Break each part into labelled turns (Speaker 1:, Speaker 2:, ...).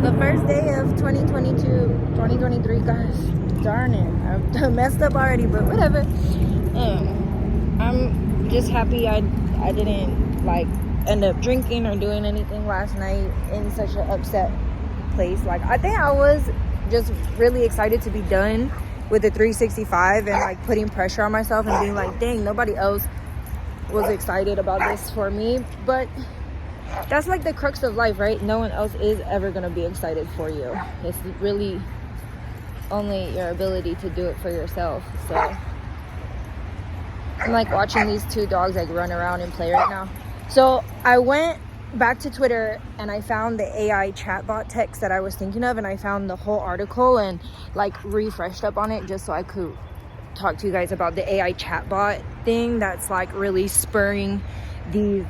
Speaker 1: the first day of 2022, 2023, guys. Darn it. I've messed up already, but whatever. I'm just happy I didn't like end up drinking or doing anything last night in such an upset place. Like, I think I was just really excited to be done with the 365 and like putting pressure on myself and being like, dang, nobody else was excited about this for me. But that's like the crux of life, right? No one else is ever going to be excited for you. It's really only your ability to do it for yourself. So I'm like watching these two dogs like run around and play right now. So I went back to Twitter and I found the AI chatbot text that I was thinking of, and I found the whole article and like refreshed up on it just so I could talk to you guys about the AI chatbot thing that's like really spurring these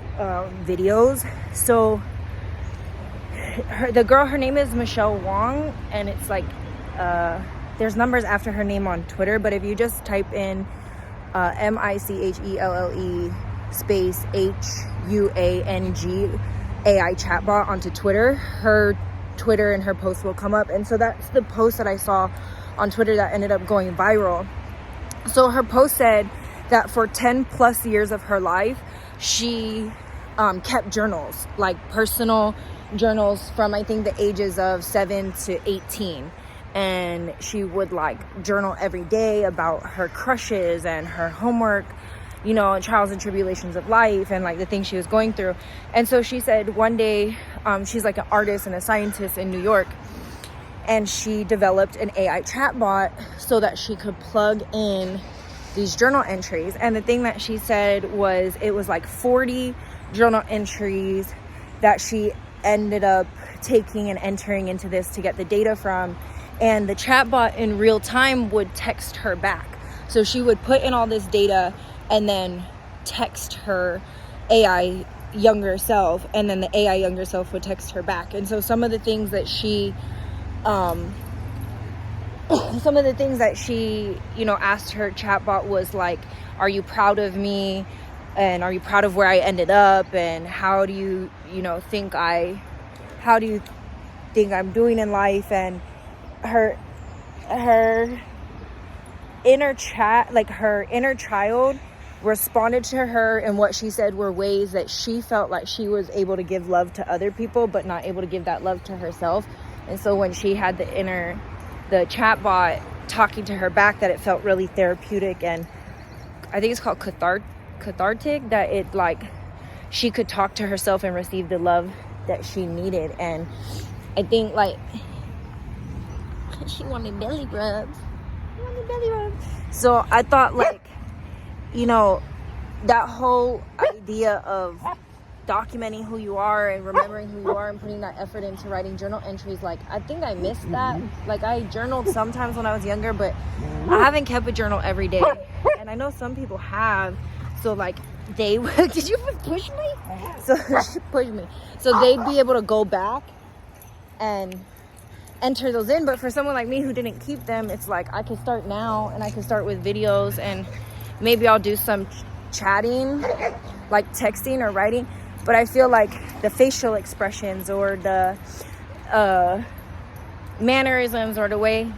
Speaker 1: videos. So the girl, her name is Michelle Wong, and it's like there's numbers after her name on Twitter, but if you just type in MICHELLE space HUANG AI chatbot onto Twitter, her Twitter and her post will come up. And so that's the post that I saw on Twitter that ended up going viral. So her post said that for 10 plus years of her life, she kept journals, like personal journals from I think the ages of 7 to 18. And she would like journal every day about her crushes and her homework, you know, trials and tribulations of life and like the things she was going through. And so she said one day, she's like an artist and a scientist in New York, and she developed an AI chatbot so that she could plug in these journal entries. And the thing that she said was it was like 40 journal entries that she ended up taking and entering into this to get the data from. And the chatbot in real time would text her back. So she would put in all this data and then text her AI younger self, and then the AI younger self would text her back. And so some of the things that she you know, asked her chatbot was like, are you proud of me, and are you proud of where I ended up, and how do you think I'm doing in life. And her inner child responded to her, and what she said were ways that she felt like she was able to give love to other people but not able to give that love to herself. And so when she had the chatbot talking to her back, that it felt really therapeutic, and I think it's called cathartic, that it like she could talk to herself and receive the love that she needed. And I think like she wanted belly rubs. So I thought like, you know, that whole idea of documenting who you are and remembering who you are and putting that effort into writing journal entries, like I think I missed that. Like I journaled sometimes when I was younger, but I haven't kept a journal every day. And I know some people have, so like they would did you push me? So she pushed me. So they'd be able to go back and enter those in. But for someone like me who didn't keep them, it's like I can start now, and I can start with videos, and maybe I'll do some chatting, like texting or writing. But I feel like the facial expressions or the mannerisms or the way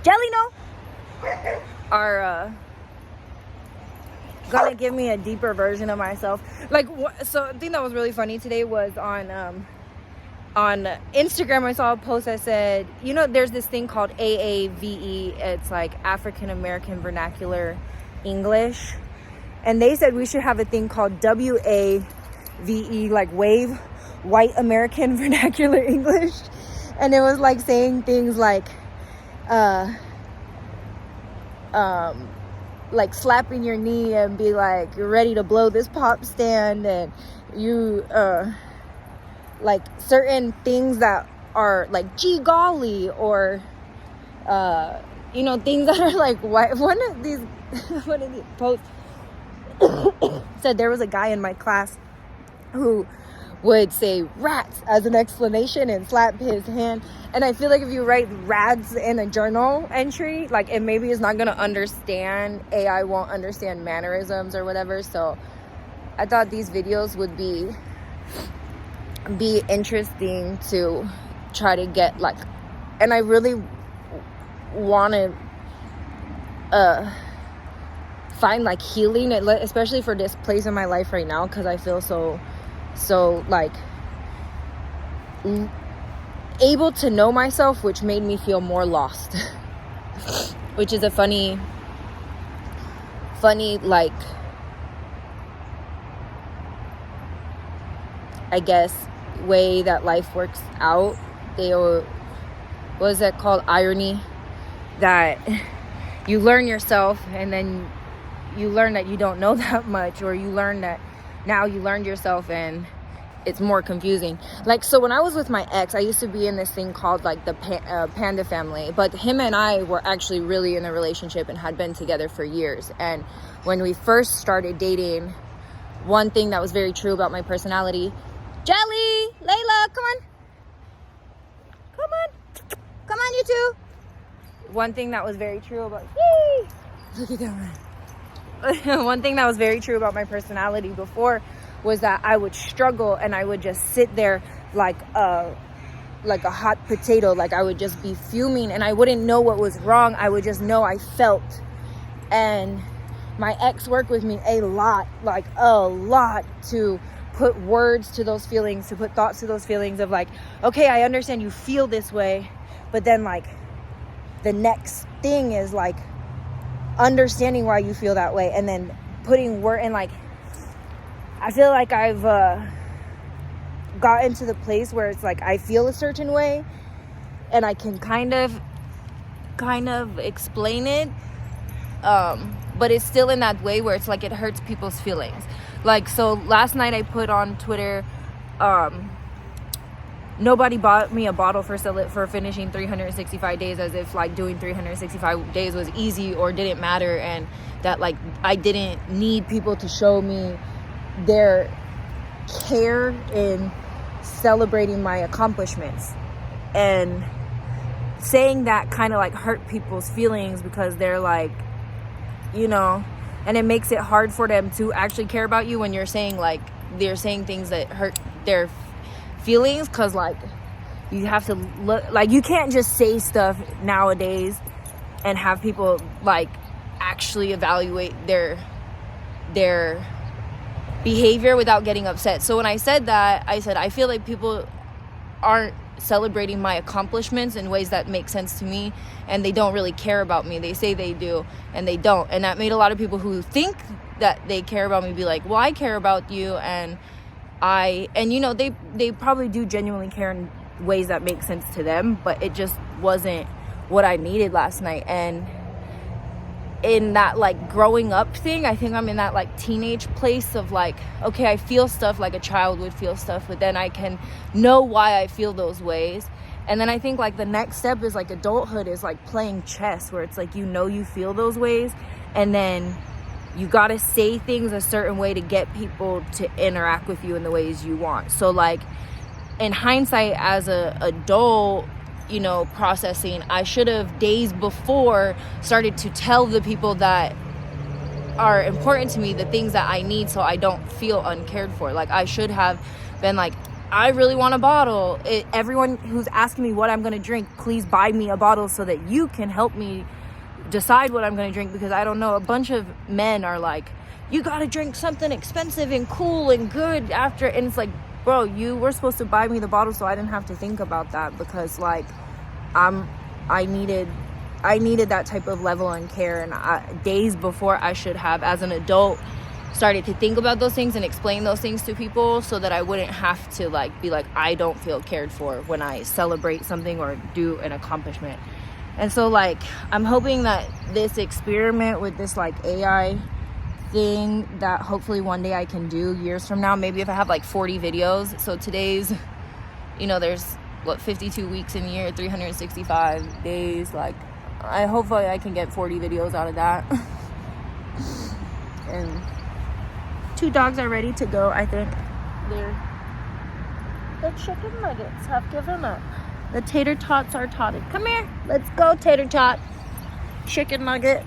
Speaker 1: are gonna give me a deeper version of myself. Like, so the thing that was really funny today was on Instagram, I saw a post that said, you know, there's this thing called AAVE. It's like African American Vernacular English. And they said we should have a thing called WAVE, like Wave, White American Vernacular English. And it was like saying things like slapping your knee and be like, you're ready to blow this pop stand, and you like certain things that are like gee golly, or you know, things that are like white. One of these posts said there was a guy in my class who would say rats as an explanation and slap his hand. And I feel like if you write rats in a journal entry, like it maybe is not going to understand, AI won't understand mannerisms or whatever. So I thought these videos would be interesting to try to get like and I really want to find like healing, especially for this place in my life right now, because I feel so like able to know myself, which made me feel more lost. Which is a funny like, I guess, way that life works out. What is that called? Irony. That you learn yourself, and then you learn that you don't know that much, or you learn that now you learned yourself and it's more confusing. Like, so when I was with my ex, I used to be in this thing called like the Panda family, but him and I were actually really in a relationship and had been together for years. And when we first started dating, one thing that was very true about my personality, Jelly, Layla, come on, you two. One thing that was very true about, yay, look at that. One thing that was very true about my personality before was that I would struggle and I would just sit there like a hot potato. Like, I would just be fuming and I wouldn't know what was wrong. I would just know I felt. And my ex worked with me a lot to put words to those feelings, to put thoughts to those feelings of like, okay, I understand you feel this way, but then like the next thing is like understanding why you feel that way, and then putting word. And like, I feel like I've gotten to the place where it's like I feel a certain way and I can kind of explain it, but it's still in that way where it's like it hurts people's feelings. Like, so last night I put on Twitter, nobody bought me a bottle for finishing 365 days, as if like doing 365 days was easy or didn't matter, and that like I didn't need people to show me their care in celebrating my accomplishments. And saying that kind of like hurt people's feelings, because they're like, you know, and it makes it hard for them to actually care about you when you're saying like, they're saying things that hurt their feelings. Because like, you have to look, like, you can't just say stuff nowadays and have people like actually evaluate their behavior without getting upset. So when I said that, I said I feel like people aren't celebrating my accomplishments in ways that make sense to me, and they don't really care about me. They say they do and they don't, and that made a lot of people who think that they care about me be like, well, I care about you, and you know, they probably do genuinely care in ways that make sense to them, but it just wasn't what I needed last night. And in that like growing up thing, I think I'm in that like teenage place of like, okay, I feel stuff like a child would feel stuff, but then I can know why I feel those ways. And then I think like the next step is like adulthood is like playing chess, where it's like, you know, you feel those ways, and then you gotta say things a certain way to get people to interact with you in the ways you want. So like, in hindsight, as a adult, you know, processing, I should have days before started to tell the people that are important to me the things that I need, so I don't feel uncared for. Like, I should have been like, I really want a bottle. Everyone who's asking me what I'm going to drink, please buy me a bottle so that you can help me decide what I'm going to drink, because I don't know. A bunch of men are like, you got to drink something expensive and cool and good after. And it's like, bro, you were supposed to buy me the bottle so I didn't have to think about that, because like I needed that type of level and care. And days before, I should have, as an adult, started to think about those things and explain those things to people, so that I wouldn't have to like be like, I don't feel cared for when I celebrate something or do an accomplishment. And so like, I'm hoping that this experiment with this like AI thing, that hopefully one day I can do years from now, maybe if I have like 40 videos. So today's, you know, there's 52 weeks in a year, 365 days. Like, hopefully I can get 40 videos out of that. And 2 dogs are ready to go. I think the chicken nuggets have given up. The tater tots are totted. Come here, let's go, tater tot. Chicken nugget.